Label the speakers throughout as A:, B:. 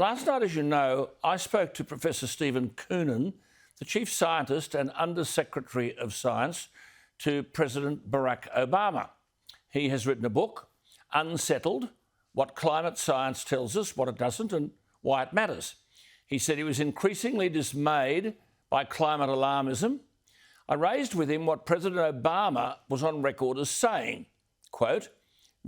A: Last night, as you know, I spoke to Professor Steven Koonin, the Chief Scientist and Undersecretary of Science to President Barack Obama. He has written a book, Unsettled, What Climate Science Tells Us, What It Doesn't and Why It Matters. He said he was increasingly dismayed by climate alarmism. I raised with him what President Obama was on record as saying, quote,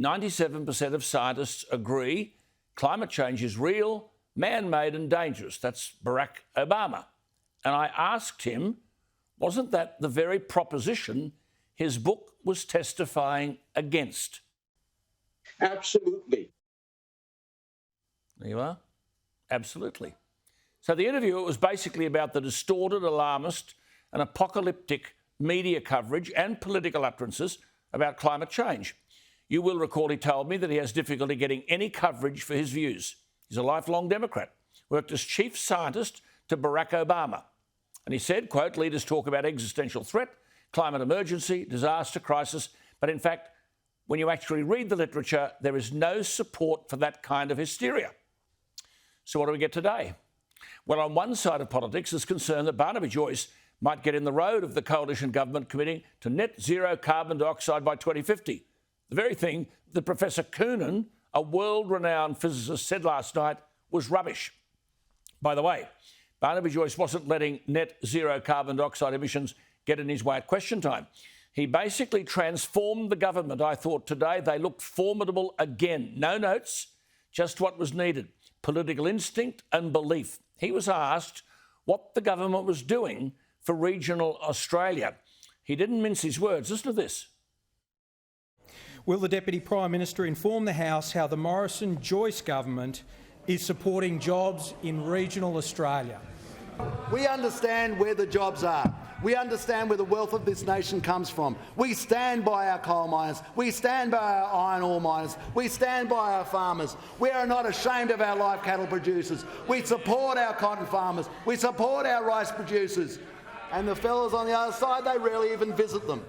A: 97% of scientists agree climate change is real, man-made and dangerous. That's Barack Obama. And I asked him, wasn't that the very proposition his book was testifying against?
B: Absolutely.
A: There you are. Absolutely. So the interview, it was basically about the distorted, alarmist and apocalyptic media coverage and political utterances about climate change. You will recall he told me that he has difficulty getting any coverage for his views. He's a lifelong Democrat, worked as chief scientist to Barack Obama. And he said, quote, leaders talk about existential threat, climate emergency, disaster, crisis, but in fact, when you actually read the literature, there is no support for that kind of hysteria. So what do we get today? Well, on one side of politics, there's concern that Barnaby Joyce might get in the road of the coalition government committing to net zero carbon dioxide by 2050. The very thing that Professor Koonin, a world-renowned physicist, said last night was rubbish. By the way, Barnaby Joyce wasn't letting net zero carbon dioxide emissions get in his way at question time. He basically transformed the government. I thought today they looked formidable again. No notes, just what was needed. Political instinct and belief. He was asked what the government was doing for regional Australia. He didn't mince his words. Listen to this.
C: Will the Deputy Prime Minister inform the House how the Morrison-Joyce government is supporting jobs in regional Australia?
D: We understand where the jobs are. We understand where the wealth of this nation comes from. We stand by our coal miners. We stand by our iron ore miners. We stand by our farmers. We are not ashamed of our live cattle producers. We support our cotton farmers. We support our rice producers. And the fellas on the other side, they rarely even visit them.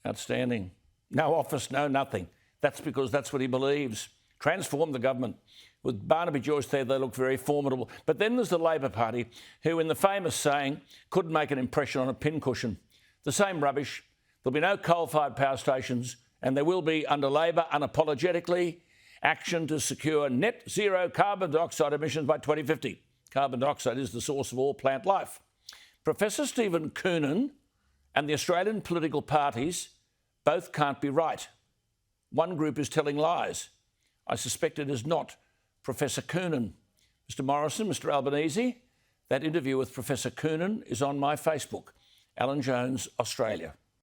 A: Outstanding. No office, no nothing. That's because that's what he believes. Transform the government. With Barnaby Joyce there, they look very formidable. But then there's the Labor Party, who in the famous saying couldn't make an impression on a pincushion. The same rubbish. There'll be no coal-fired power stations, and there will be, under Labor, unapologetically, action to secure net zero carbon dioxide emissions by 2050. Carbon dioxide is the source of all plant life. Professor Steven Koonin and the Australian political parties both can't be right. One group is telling lies. I suspect it is not Professor Koonin. Mr Morrison, Mr Albanese, that interview with Professor Koonin is on my Facebook, Alan Jones, Australia.